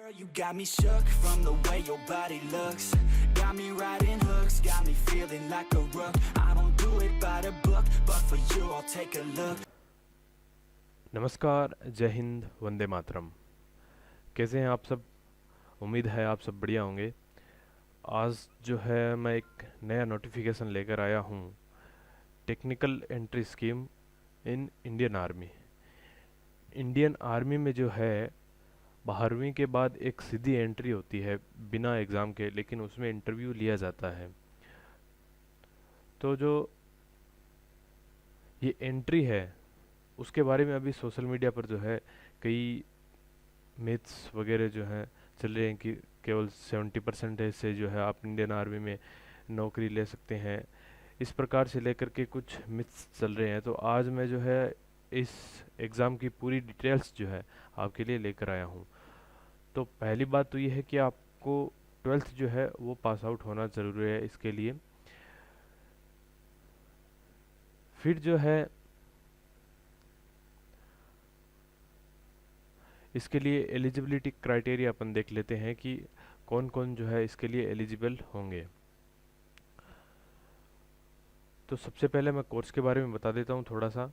Girl, you got me shook from the way your body looks. Got me riding hooks, got me feeling like a rook. I don't do it by the book, but for you I'll take a look. नमस्कार, जय हिंद, वंदे मातरम। कैसे हैं आप सब? उम्मीद है आप सब बढ़िया होंगे। आज जो है मैं एक नया नोटिफिकेशन लेकर आया हूँ, technical entry scheme in Indian army. Indian army में जो है 12वीं के बाद एक सीधी एंट्री होती है बिना एग्ज़ाम के, लेकिन उसमें इंटरव्यू लिया जाता है। तो जो ये एंट्री है उसके बारे में अभी सोशल मीडिया पर जो है कई मिथ्स वगैरह जो हैं चल रहे हैं कि केवल 70% से जो है आप इंडियन आर्मी में नौकरी ले सकते हैं। इस प्रकार से लेकर के कुछ मिथ्स चल रहे हैं। तो आज मैं जो है इस एग्ज़ाम की पूरी डिटेल्स जो है आपके लिए लेकर आया हूँ। तो पहली बात तो ये है कि आपको 12th जो है वो पास आउट होना ज़रूरी है इसके लिए। फिर जो है इसके लिए एलिजिबिलिटी क्राइटेरिया अपन देख लेते हैं कि कौन कौन जो है इसके लिए एलिजिबल होंगे। तो सबसे पहले मैं कोर्स के बारे में बता देता हूँ थोड़ा सा।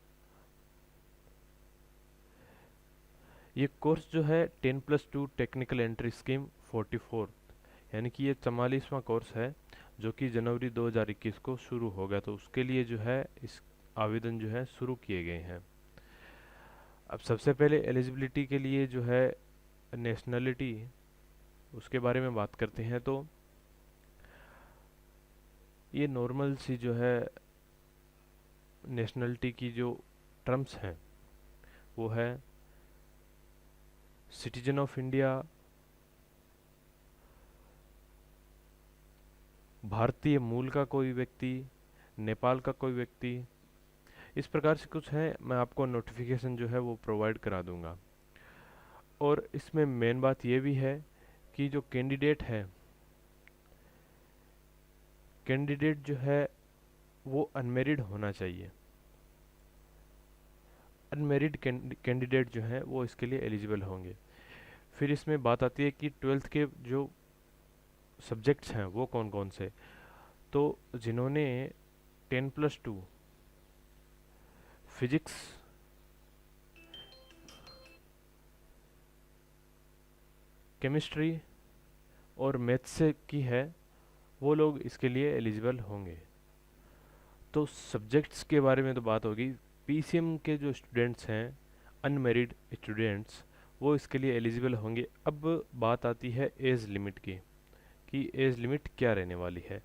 ये कोर्स जो है 10+2 टेक्निकल एंट्री स्कीम 44, यानी कि ये 44वां कोर्स है जो कि जनवरी 2021 को शुरू होगा। तो उसके लिए जो है इस आवेदन जो है शुरू किए गए हैं। अब सबसे पहले एलिजिबिलिटी के लिए जो है नेशनलिटी, उसके बारे में बात करते हैं। तो ये नॉर्मल सी जो है नेशनलिटी की जो टर्म्स हैं वो है सिटीजन ऑफ इंडिया, भारतीय मूल का कोई व्यक्ति, नेपाल का कोई व्यक्ति, इस प्रकार से कुछ है। मैं आपको नोटिफिकेशन जो है वो प्रोवाइड करा दूंगा। और इसमें मेन बात ये भी है कि जो कैंडिडेट जो है वो अनमेरिड होना चाहिए। अनमेरिड कैंडिडेट जो हैं वो इसके लिए एलिजिबल होंगे। फिर इसमें बात आती है कि 12th के जो सब्जेक्ट्स हैं वो कौन कौन से। तो जिन्होंने 10+2 फिजिक्स, केमिस्ट्री और मैथ्स से की है वो लोग इसके लिए एलिजिबल होंगे। तो सब्जेक्ट्स के बारे में तो बात होगी। पीसीएम के जो स्टूडेंट्स हैं, अनमेरिड स्टूडेंट्स, वो इसके लिए एलिजिबल होंगे। अब बात आती है एज लिमिट की कि एज लिमिट क्या रहने वाली है।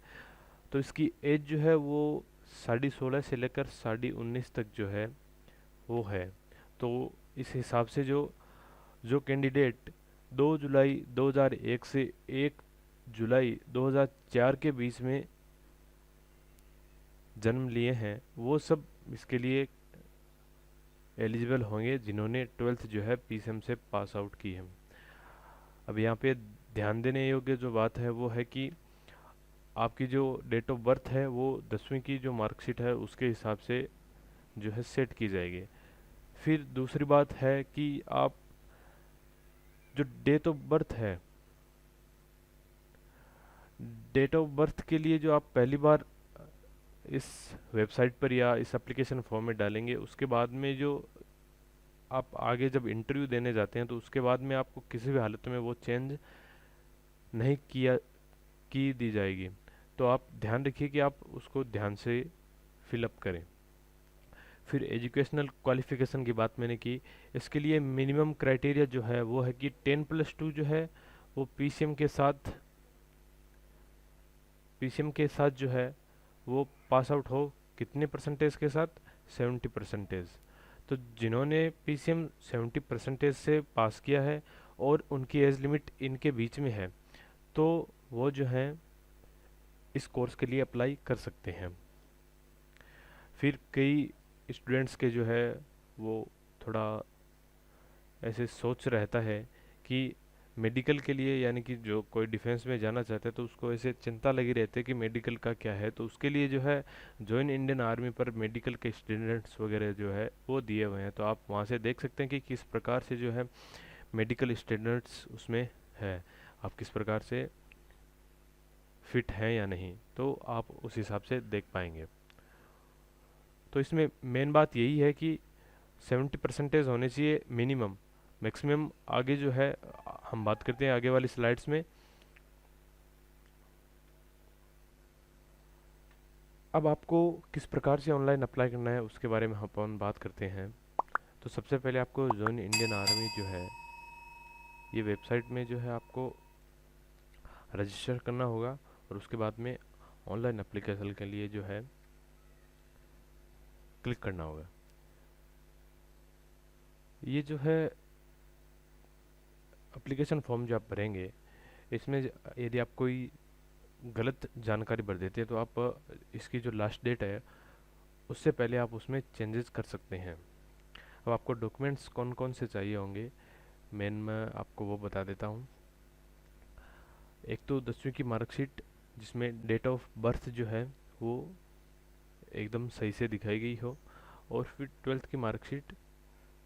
तो इसकी एज जो है वो 16.5 से लेकर 19.5 तक जो है वो है। तो इस हिसाब से जो जो कैंडिडेट 2 जुलाई 2001 से 1 जुलाई 2004 के बीच में जन्म लिए हैं वो सब इसके लिए एलिजिबल होंगे, जिन्होंने 12th जो है पीसीएम से पास आउट की है। अब यहाँ पे ध्यान देने योग्य जो बात है वो है कि आपकी जो डेट ऑफ बर्थ है वो 10वीं की जो मार्कशीट है उसके हिसाब से जो है सेट की जाएगी। फिर दूसरी बात है कि आप जो डेट ऑफ बर्थ के लिए जो आप पहली बार इस वेबसाइट पर या इस एप्लीकेशन फॉर्म में डालेंगे, उसके बाद में जो आप आगे जब इंटरव्यू देने जाते हैं तो उसके बाद में आपको किसी भी हालत में वो चेंज नहीं की दी जाएगी। तो आप ध्यान रखिए कि आप उसको ध्यान से फिलअप करें। फिर एजुकेशनल क्वालिफिकेशन की बात मैंने की। इसके लिए मिनिमम क्राइटेरिया जो है वो है कि 10+2 जो है वो पीसीएम के साथ जो है वो पास आउट हो। कितने परसेंटेज के साथ? 70%। तो जिन्होंने पीसीएम 70% से पास किया है और उनकी एज लिमिट इनके बीच में है तो वो जो है इस कोर्स के लिए अप्लाई कर सकते हैं। फिर कई स्टूडेंट्स के जो है वो थोड़ा ऐसे सोच रहता है कि मेडिकल के लिए, यानी कि जो कोई डिफेंस में जाना चाहता है तो उसको ऐसे चिंता लगी रहती है कि मेडिकल का क्या है। तो उसके लिए जो है जॉइन इंडियन आर्मी पर मेडिकल के स्टूडेंट्स वगैरह जो है वो दिए हुए हैं। तो आप वहाँ से देख सकते हैं कि किस प्रकार से जो है मेडिकल स्टूडेंट्स उसमें है, आप किस प्रकार से फिट हैं या नहीं, तो आप उस हिसाब से देख पाएंगे। तो इसमें मेन बात यही है कि 70% होने चाहिए मिनिमम। मैक्सिमम आगे जो है हम बात करते हैं आगे वाली स्लाइड्स में। अब आपको किस प्रकार से ऑनलाइन अप्लाई करना है उसके बारे में अपन बात करते हैं। तो सबसे पहले आपको जॉइन इंडियन आर्मी जो है ये वेबसाइट में जो है आपको रजिस्टर करना होगा, और उसके बाद में ऑनलाइन एप्लीकेशन के लिए जो है क्लिक करना होगा। ये जो है एप्लीकेशन फॉर्म जो आप भरेंगे, इसमें यदि आप कोई गलत जानकारी भर देते हैं तो आप इसकी जो लास्ट डेट है उससे पहले आप उसमें चेंजेस कर सकते हैं। अब आपको डॉक्यूमेंट्स कौन कौन से चाहिए होंगे मेन मैं आपको वो बता देता हूँ। एक तो 10वीं की मार्कशीट जिसमें डेट ऑफ बर्थ जो है वो एकदम सही से दिखाई गई हो, और फिर 12th की मार्कशीट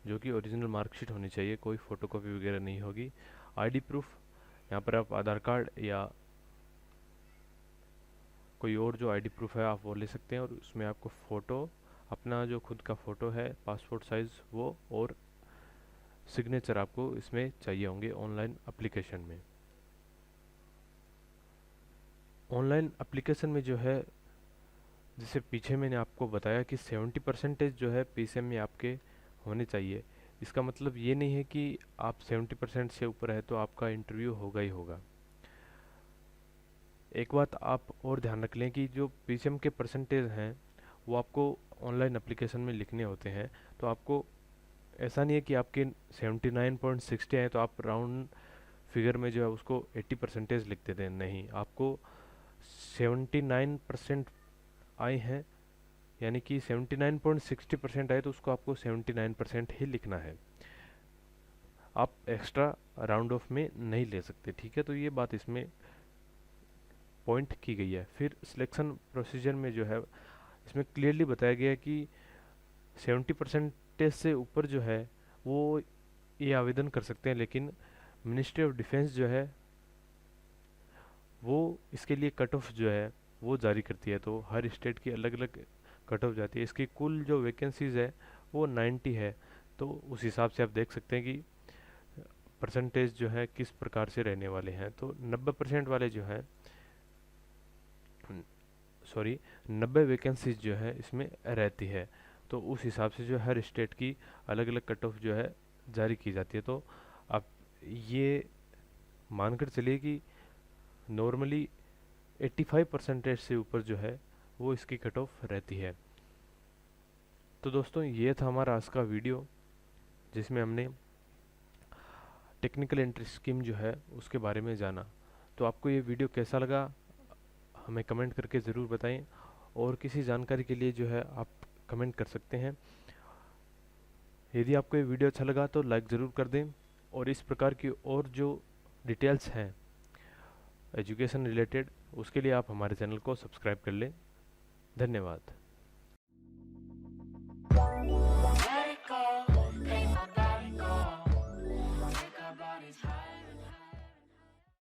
जो कि ओरिजिनल मार्कशीट होनी चाहिए, कोई फ़ोटोकॉपी वगैरह नहीं होगी। आईडी प्रूफ, यहाँ पर आप आधार कार्ड या कोई और जो आईडी प्रूफ है आप वो ले सकते हैं, और उसमें आपको फ़ोटो अपना जो खुद का फ़ोटो है पासपोर्ट साइज़ वो, और सिग्नेचर आपको इसमें चाहिए होंगे ऑनलाइन एप्लीकेशन में। ऑनलाइन एप्लीकेशन में जो है जैसे पीछे मैंने आपको बताया कि 70% जो है पीसीएम में आपके होने चाहिए। इसका मतलब ये नहीं है कि आप 70% से ऊपर है तो आपका इंटरव्यू होगा ही होगा। एक बात आप और ध्यान रख लें कि जो पीसीएम के परसेंटेज हैं वो आपको ऑनलाइन एप्लीकेशन में लिखने होते हैं। तो आपको ऐसा नहीं है कि आपके 79.60 आए तो आप राउंड फिगर में जो है उसको 80% लिख देते हैं, नहीं, आपको 79% आए हैं यानी कि 79.60% आए तो उसको आपको 79% ही लिखना है, आप एक्स्ट्रा राउंड ऑफ में नहीं ले सकते, ठीक है। तो ये बात इसमें पॉइंट की गई है। फिर सिलेक्शन प्रोसीजर में जो है इसमें क्लियरली बताया गया है कि 70% से ऊपर जो है वो ये आवेदन कर सकते हैं, लेकिन मिनिस्ट्री ऑफ डिफेंस जो है वो इसके लिए कट ऑफ जो है वो जारी करती है। तो हर स्टेट की अलग अलग कट ऑफ जाती है। इसकी कुल जो वैकेंसीज है वो 90 है। तो उस हिसाब से आप देख सकते हैं कि परसेंटेज जो है किस प्रकार से रहने वाले हैं। तो 90% वाले जो हैं 90 वैकेंसीज जो है इसमें रहती है। तो उस हिसाब से जो हर स्टेट की अलग अलग कट ऑफ जो है जारी की जाती है। तो आप ये मानकर चलिए कि नॉर्मली 85% से ऊपर जो है वो इसकी कट ऑफ रहती है। तो दोस्तों ये था हमारा आज का वीडियो जिसमें हमने टेक्निकल एंट्री स्कीम जो है उसके बारे में जाना। तो आपको ये वीडियो कैसा लगा हमें कमेंट करके ज़रूर बताएं, और किसी जानकारी के लिए जो है आप कमेंट कर सकते हैं। यदि आपको ये वीडियो अच्छा लगा तो लाइक ज़रूर कर दें, और इस प्रकार की और जो डिटेल्स हैं एजुकेशन रिलेटेड उसके लिए आप हमारे चैनल को सब्सक्राइब कर लें। धन्यवाद।